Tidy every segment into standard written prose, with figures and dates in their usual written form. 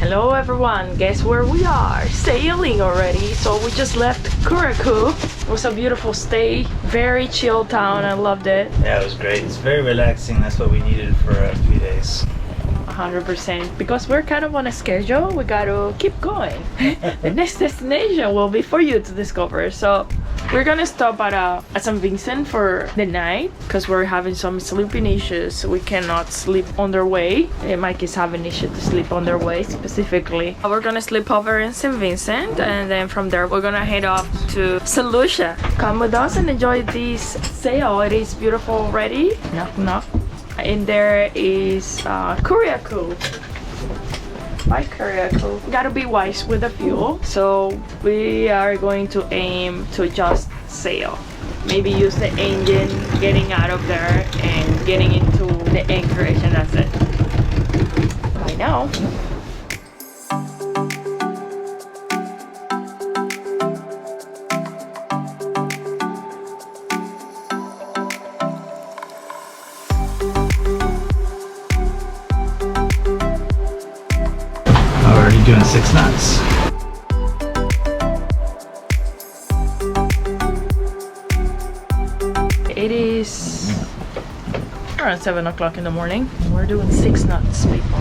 Hello everyone, guess where we are? Sailing already. So we just left Kurraku. It was a beautiful stay, very chill town. I loved it. Yeah, it was great. It's very relaxing. That's what we needed for a few days. 100%, because we're kind of on a schedule. We gotta keep going. The next destination will be for you to discover. So we're gonna stop at St. Vincent for the night because we're having some sleeping issues. We cannot sleep on their way. Mike is having issue to sleep on their way specifically. We're gonna sleep over in St. Vincent, and then from there we're gonna head off to St. Lucia. Come with us and enjoy this sail. It is beautiful already. Knock knock. And there is Kurraku. By Kurraku. Gotta be wise with the fuel. So we are going to aim to just sail. Maybe use the engine getting out of there and getting into the anchorage, and that's it. Bye now. Already doing 6 knots. It is around 7 o'clock in the morning. We're doing 6 knots, people.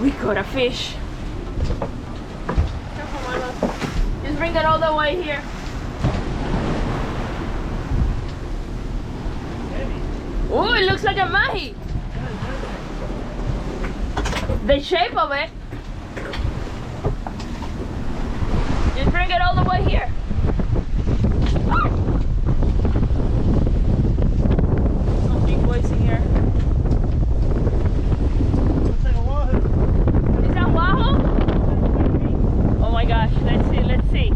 We caught a fish. Careful, my love. Just bring it all the way here. Oh, it looks like a mahi. The shape of it. Just bring it all the way here. Some big boys in here. Oh my gosh, let's see, let's see.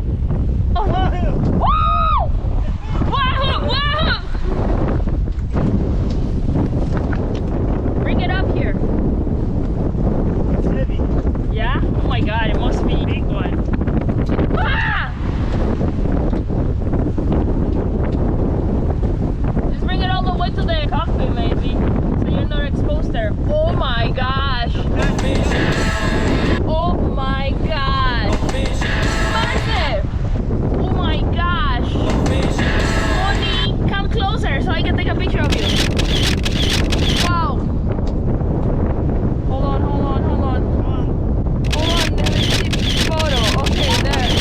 Oh. Wahoo! Woo! Wahoo! Wahoo! Bring it up here. It's heavy. Yeah? Oh my god, it must be a big one. Ah! Just bring it all the way to the cockpit maybe, so you're not exposed there. Oh my gosh! Oh my gosh! Massive! Oh my gosh! Bonnie, come closer so I can take a picture of you. Wow! Hold on, hold on, hold on. Hold on, let me see the photo. Okay, there.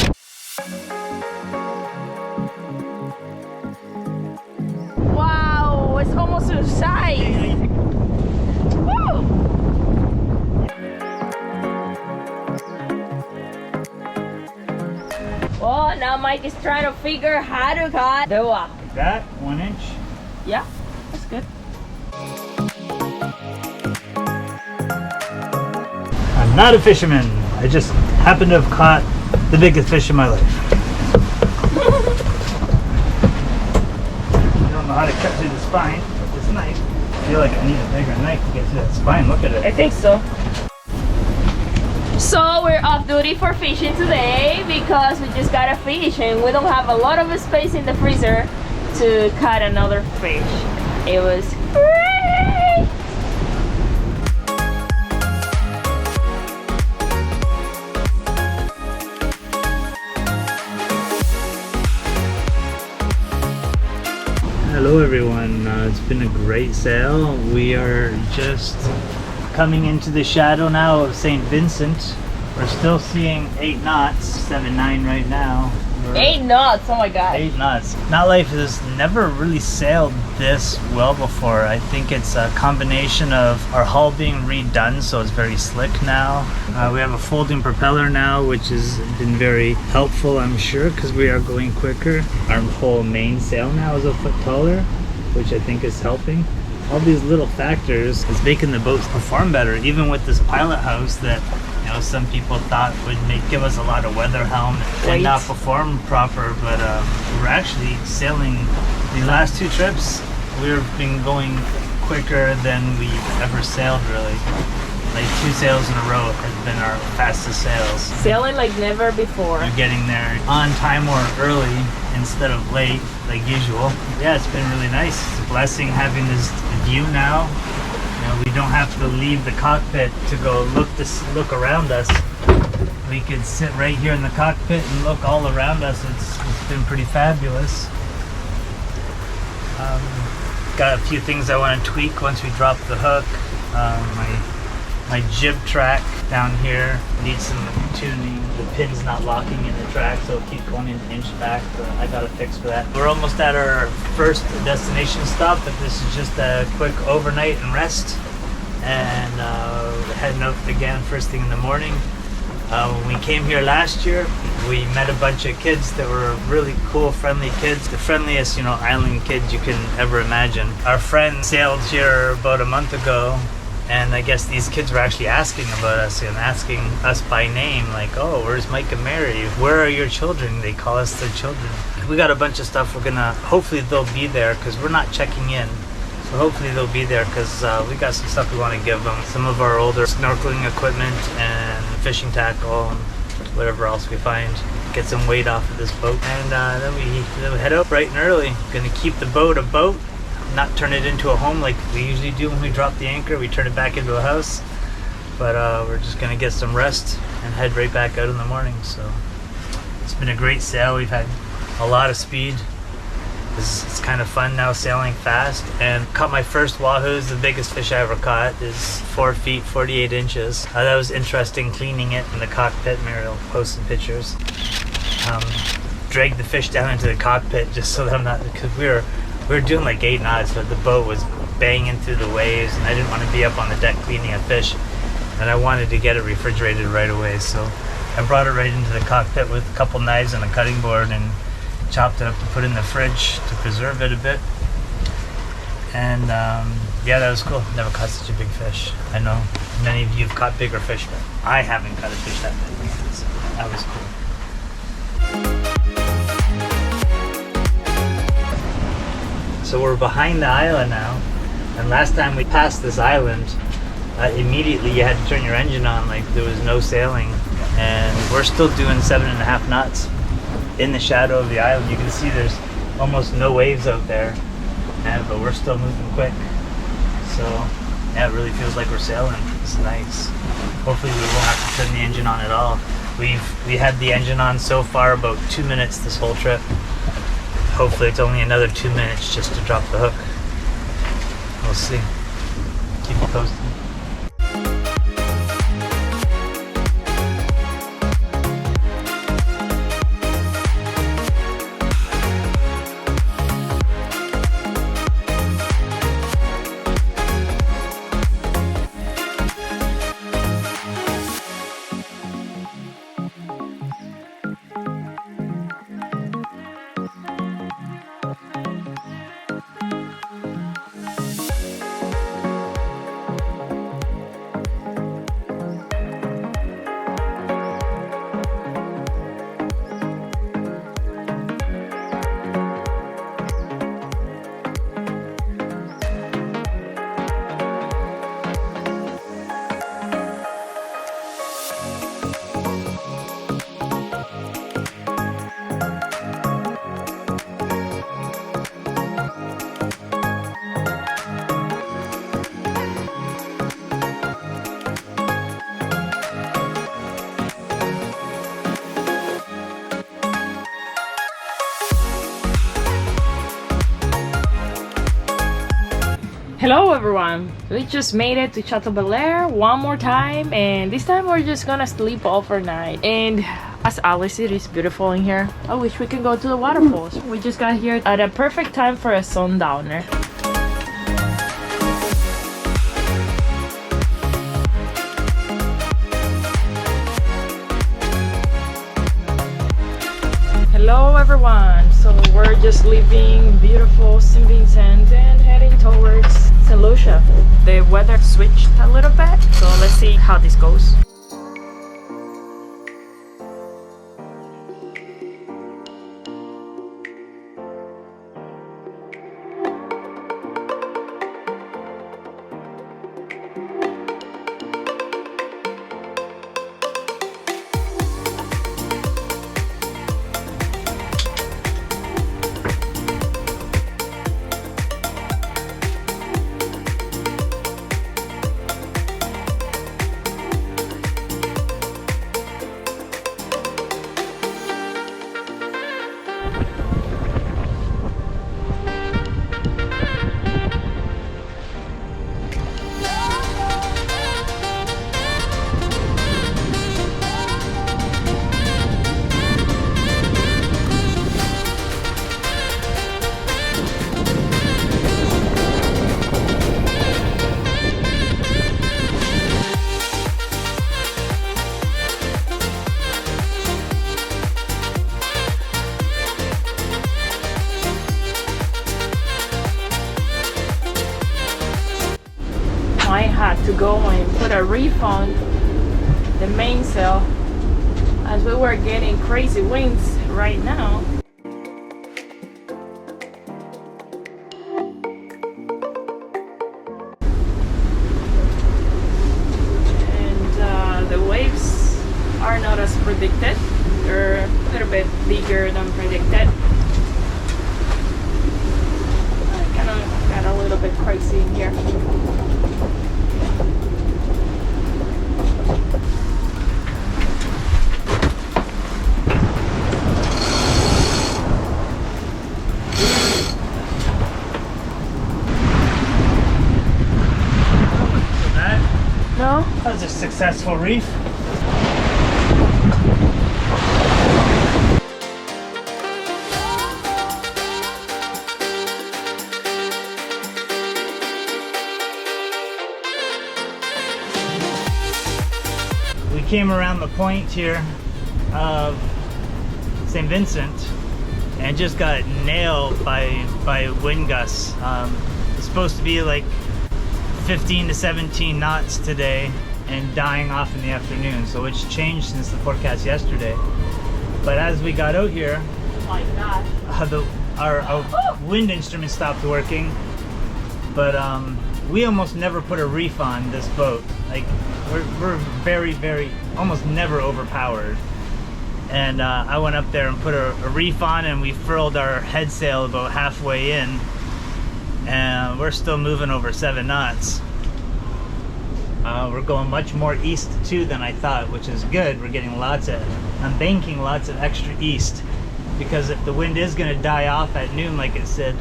Wow, it's almost the size. Woo! Oh, now Mike is trying to figure how to cut the wahoo. Like that, 1 inch. Yeah, that's good. I'm not a fisherman. I just happen to have caught the biggest fish in my life. I don't know how to cut through the spine with this knife. I feel like I need a bigger knife to get through that spine. Look at it. I think so. So we're off duty for fishing today because we just got a fish and we don't have a lot of space in the freezer to cut another fish. It was great! Hello everyone, it's been a great sail. We are just coming into the shadow now of St. Vincent. We're still seeing 8 knots, 7-9 right now. We're 8 knots, oh my god. 8 knots. Knot Life has never really sailed this well before. I think it's a combination of our hull being redone, so it's very slick now. We have a folding propeller now, which has been very helpful, I'm sure, because we are going quicker. Our whole mainsail now is a foot taller, which I think is helping. All these little factors is making the boats perform better, even with this pilot house that some people thought would give us a lot of weather helm and not perform proper, but we're actually sailing these last 2 trips. We've been going quicker than we've ever sailed, really. Like 2 sails in a row has been our fastest sails. Sailing like never before. We're getting there on time or early instead of late, like usual. Yeah, it's been really nice. It's a blessing having this view now. We don't have to leave the cockpit to go look around us. We could sit right here in the cockpit and look all around us. It's been pretty fabulous. Got a few things I want to tweak once we drop the hook. My jib track down here needs some tuning. The pin's not locking in the track, so it'll keep going an inch back, but I got a fix for that. We're almost at our first destination stop, but this is just a quick overnight and rest. And we're heading out again first thing in the morning. When we came here last year, we met a bunch of kids that were really cool, friendly kids. The friendliest, island kids you can ever imagine. Our friend sailed here about a month ago, and I guess these kids were actually asking about us and asking us by name, like, oh, where's Mike and Mary? Where are your children? They call us their children. We got a bunch of stuff hopefully they'll be there, because we're not checking in. So hopefully they'll be there, because we got some stuff we want to give them. Some of our older snorkeling equipment and fishing tackle and whatever else we find. Get some weight off of this boat. And then we head out bright and early. Gonna keep the boat a boat, not turn it into a home like we usually do when we drop the anchor. We turn it back into a house. But we're just gonna get some rest and head right back out in the morning. So it's been a great sail. We've had a lot of speed. It's kind of fun now sailing fast, and caught my first wahoo. The biggest fish I ever caught is 4 feet 48 inches. That was interesting, cleaning it in the cockpit. Mary will post some pictures. Dragged the fish down into the cockpit just so that I'm not, because we were doing like 8 knots, but the boat was banging through the waves, and I didn't want to be up on the deck cleaning a fish, and I wanted to get it refrigerated right away. So I brought it right into the cockpit with a couple knives and a cutting board and chopped it up to put in the fridge to preserve it a bit. And yeah, that was cool. Never caught such a big fish. I know many of you have caught bigger fish, but I haven't caught a fish that big. So that was cool. So we're behind the island now, and last time we passed this island, immediately you had to turn your engine on, like there was no sailing, and we're still doing 7.5 knots in the shadow of the island. You can see there's almost no waves out there, but we're still moving quick. So yeah, it really feels like we're sailing. It's nice. Hopefully we won't have to turn the engine on at all. We had the engine on so far about 2 minutes this whole trip. Hopefully it's only another 2 minutes just to drop the hook. We'll see. Keep you posted. Hello everyone! We just made it to Chateau Bair one more time, and this time we're just gonna sleep overnight. And as always, it is beautiful in here. I wish we could go to the waterfalls. We just got here at a perfect time for a sundowner. Hello everyone! So we're just leaving beautiful St. Vincent and heading towards St. Lucia. The weather switched a little bit, so let's see how this goes. I had to go and put a reef on the mainsail as we were getting crazy winds right now. And the waves are not as predicted. They're a little bit bigger than predicted. I kind of got a little bit crazy in here. No? That was a successful reef. We came around the point here of St. Vincent and just got nailed by wind gusts. It's supposed to be like 15 to 17 knots today and dying off in the afternoon, so it's changed since the forecast yesterday. But as we got out here, Oh my God. Our wind instrument stopped working, but we almost never put a reef on this boat. Like we're very almost never overpowered. And I went up there and put a reef on, and we furled our head sail about halfway in, and we're still moving over 7 knots. We're going much more east too than I thought, which is good. We're getting I'm banking lots of extra east, because if the wind is going to die off at noon like it said,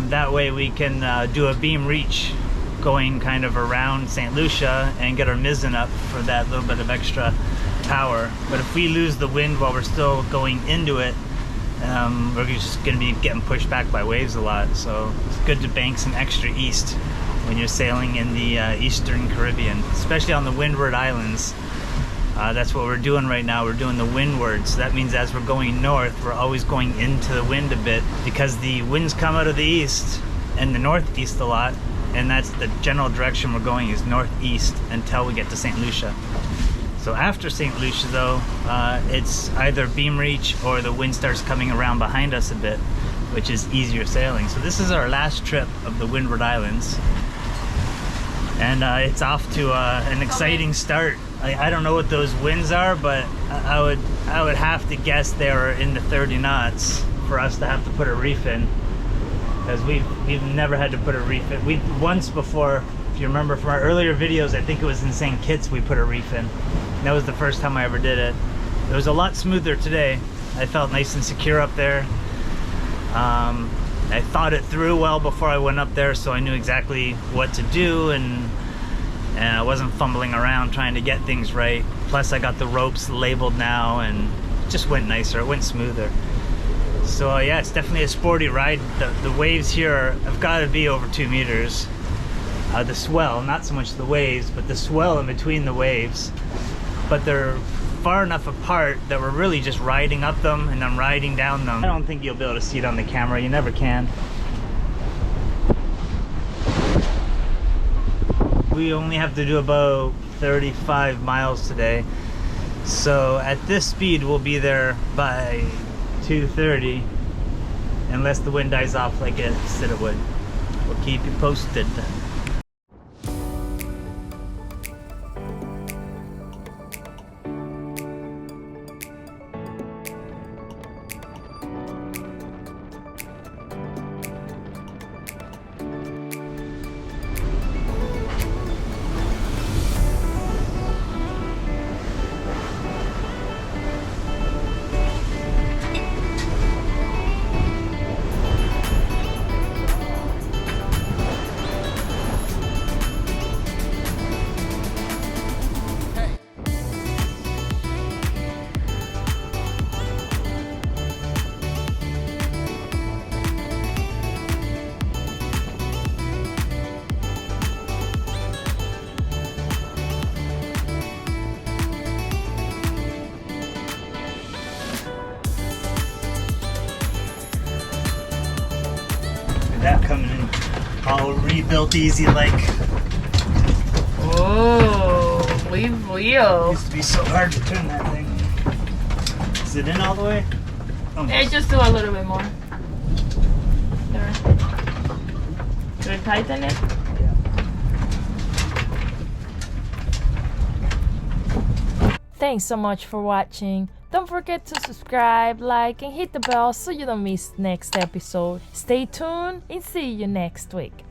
that way we can do a beam reach going kind of around St. Lucia and get our mizzen up for that little bit of extra power. But if we lose the wind while we're still going into it, we're just going to be getting pushed back by waves a lot. So it's good to bank some extra east when you're sailing in the Eastern Caribbean, especially on the windward islands. That's what we're doing right now. We're doing the windward. So that means as we're going north, we're always going into the wind a bit, because the winds come out of the east and the northeast a lot, and that's the general direction we're going, is northeast until we get to St. Lucia. So after St. Lucia though, it's either beam reach or the wind starts coming around behind us a bit, which is easier sailing. So this is our last trip of the Windward Islands, and it's off to an exciting start. I don't know what those winds are, but I would have to guess they are in the 30 knots for us to have to put a reef in, because we've never had to put a reef in. We once before, if you remember from our earlier videos, I think it was in St. Kitts we put a reef in. That was the first time I ever did it. It was a lot smoother today. I felt nice and secure up there. I thought it through well before I went up there, so I knew exactly what to do, and I wasn't fumbling around trying to get things right. Plus I got the ropes labeled now, and it just went nicer, it went smoother. So yeah, it's definitely a sporty ride. The waves here have got to be over 2 meters. The swell, not so much the waves, but the swell in between the waves. But they're far enough apart that we're really just riding up them and then riding down them. I don't think you'll be able to see it on the camera, you never can. We only have to do about 35 miles today. So at this speed we'll be there by 2:30, unless the wind dies off like it said it would. We'll keep you posted. That coming in all rebuilt easy like. Oh, wheel. Used to be so hard to turn that thing. Is it in all the way? Hey, just do a little bit more. There. Should I tighten it? Yeah. Thanks so much for watching. Don't forget to subscribe, like, and hit the bell so you don't miss next episode. Stay tuned and see you next week.